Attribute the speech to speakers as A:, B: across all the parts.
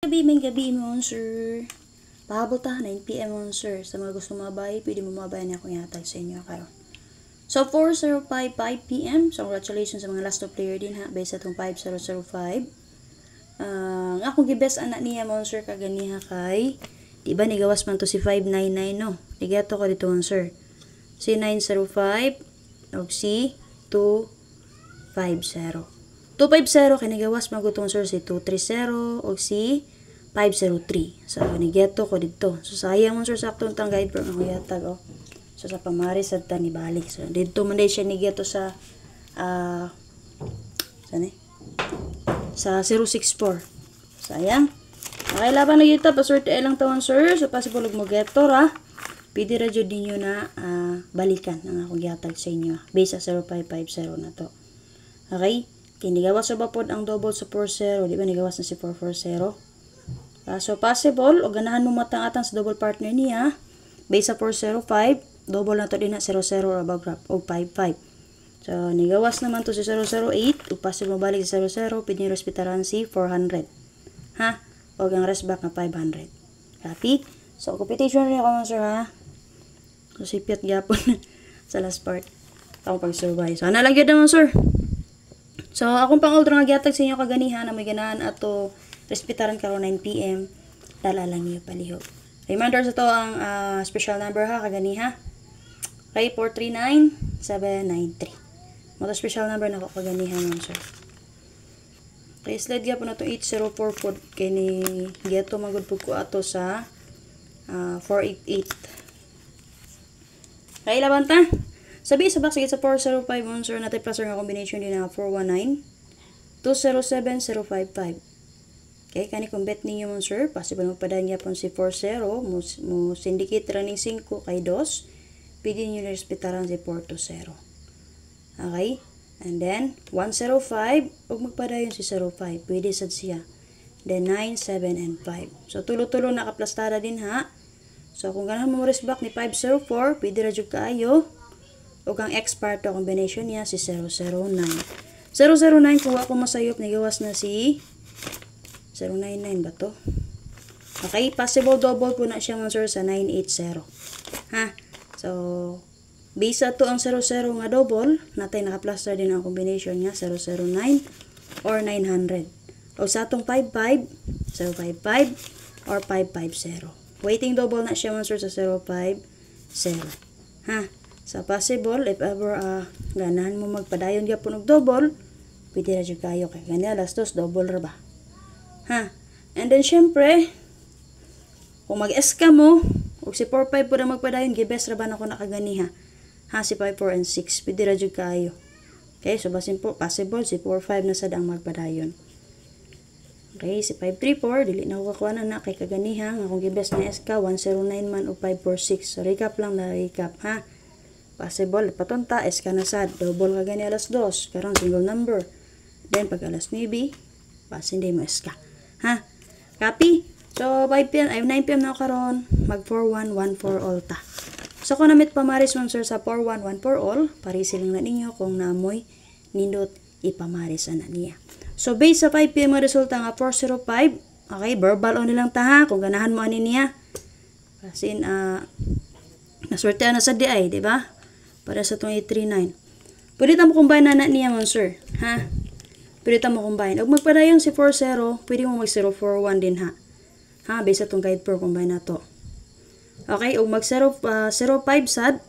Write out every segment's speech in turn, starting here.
A: Gabi mo, sir. Pahabol ta, 9 PM mo, sir. Sa mga gusto mabay, pwede mo mabay na akong yatag sa inyo karon. So, 4:05, 5 PM. So, congratulations sa mga last two player din ha. Based sa itong 5005. Ang akong gibest anak niya, mo, sir, kaganiha kay. Diba, nigawas man to si 599, no? Ligato ko dito, sir. Si 905 o si 250. 250 kay nigawas magutong sir si 230 o si 503. So nigeto ko dito. So sayang mo sir sakto tang guide pro ang yatag oh. So sa pamaris sad ta ni balik. So dito man day siya nigeto sa saan sa 064. Sayang. Okay laban na yuta paswerte lang tawon sir. So possible mo geto ra. Pwede ra jud ninyo na balikan ang akong yatag sa inyo. Base sa 0550 na to. Okay? Kinigawas sa bapod ang double sa 40, di ba nigawas na si 440. So possible o ganahan mo matang-atang sa double partner niya base sa 405, double na to din na 00 or above wrap o 55. So nigawas naman to si 008, o possible mabalik sa 00, pwede nyo respetaran si 400. Ha? O ang rest back na 500. Copy? So computation rin ako sir ha. So sipiat gyapon sa last part. Ako pag-survive. So ano lang yun naman sir. So, akong pang-ultra nga gihatag sa inyo kaganihan na may ganahan ato respetaran karon 9 PM. Dala lang niyo palihog. Reminder sa to ang special number ha kaganiha. Okay, 439793. Mo special number na ko kaganihan mo sir. Okay, slide gyapon na to 804 pod kay ni giato magud pud ko ato sa 488. Okay, laban ta. Sabi sa box sa 405 sir natin plus nga combination din na 419 207 055. Okay, kani kung bet ninyo mo sir, possible magpadayon gyapon si 40 mo syndicate running 5 kay 2, pwede niyo respetaran si 420. Okay? And then 105 ug magpadayon si 05, pwede sad siya. Then 9, 7 and 5. So tulo-tulo nakaplastada din ha. So kung ganahan mo back ni 504, pwede ra jud kaayo. O kang expert combination niya si 009. 009 kung ako masayop nigawas na si 099 ba to? Okay, possible double po na siya man sir sa 980. Ha? So, bisa to ang 00 nga double, natay naka-plaster din ang combination niya 009 or 900. O sa atong 55, 055 or 550. Waiting double na siya man sir sa 050. Ha? So, possible, if ever ganahan mo magpadayon gyapon og double, pwede ra jud kayo kay ganyan alas 2 double ra ba. Ha? And then syempre, kung mag-SK mo, og si 45 po na magpadayon, gibes ra ba na ko nakaganiha. Ha, si 54 and 6, pwede ra jud kayo. Okay, so basin po, possible, si 45 na sad ang magpadayon. Okay, si 534, dili na ko kakuha na kay kaganiha, nga kung gibes na SK, 109 man o 546. So, recap lang na recap, ha? Possible, patunta, SK na sad, double ka gani alas 2, karon single number. Then, pag alas 9, pasin din mo SK. Ha? Copy? So, 5 PM, ay 9 PM na karon mag 4114 all ta. So, kung namit pamaris mo sir sa 4114 all, parisiling na ninyo kung naamoy nindot ipamaris na niya. So, based sa 5 PM resulta nga 405, okay, verbal on nilang ta ha, kung ganahan mo ani niya. Kasi, naswertean na sa di ay, di ba? Para sa itong 839. Pwede ta mo combine na niya mo sir. Ha? Pwede ta mo combine. Huwag magpadayon si 40, pwede mo mag 041 din ha. Ha? Based sa itong guide pro combine na to. Okay? Huwag mag 05 sad.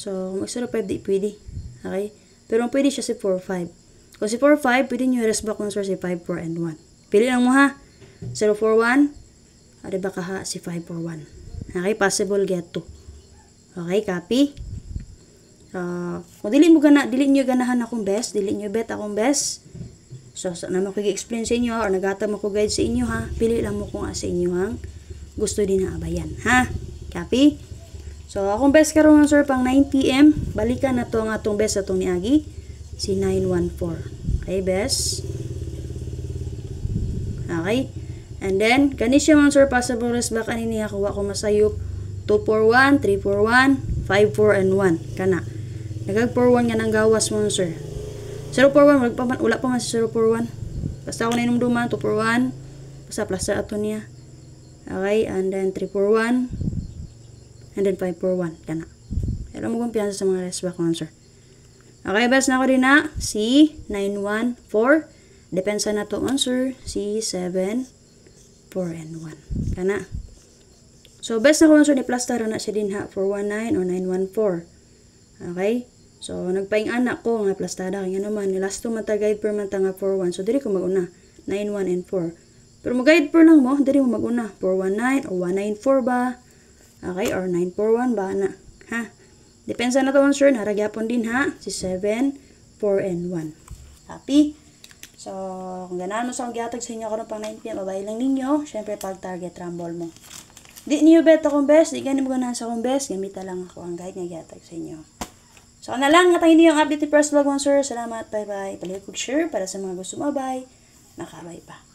A: So, mag 05 di pwede. Okay? Pero pwede siya si 45. Kung si 45, pwede nyo rest back mo sir si 54 and 1. Pili lang mo ha. 041. Ari ba ka ha? Si 541. Okay? Possible get to. Okay? Copy? Kung dili nyo ganahan akong best, dili nyo bet akong best, so naman ko i-explain sa inyo or nagatag mo ko guide sa inyo ha, pili lang mo kung sa inyo hang gusto din na abayan ha. Copy? So akong best karon sir pang 9 PM, balikan na to ang atong best atong niagi si 914. Okay, best. Okay? And then kani siya man sir possible rest back ani niya kuha ko masayop 241, 341, 54 and 1 kana. Nagag-41 nga nang gawas mo sir. 041 wala pa man si 041. Basta ako na inumduman 241, Sa plaster ato niya. Okay, and then 341. And then 541. Kana. Pero mo kumpiyansa sa mga rest back answer. Okay, best na ako din na. C914. Depensa na to answer. C7, 4, and 1. Kana. So, best na ko answer ni plaster na siya din ha. 419 or 914. Okay? So, nagpaing anak ko nga plastada. Kaya naman, last to matagayad per manta nga 4-1. So, diri ko mag-una. 9-1 and 4. Pero mag-guide per lang mo, diri mo mag-una. 4-1-9 o 1-9-4 ba? Okay? Or 9-4-1 ba na? Ha? Depensa na to answer. Naragyapon din ha. Si 7, 4, and 1. Happy? So, kung ganahan mo sa akong gihatag sa inyo karon pang 9 PM, babay lang ninyo. Syempre, pag target rumble mo. Di niyo bet akong best. Di gani mo ganahan sa akong best. Gamita lang ako ang guide nga gihatag sa inyo. So, na lang. Natangin niyo ang update ni First Vlog 1, sir. Salamat. Bye-bye. Palihog share para sa mga gusto mabay. Nakabay pa.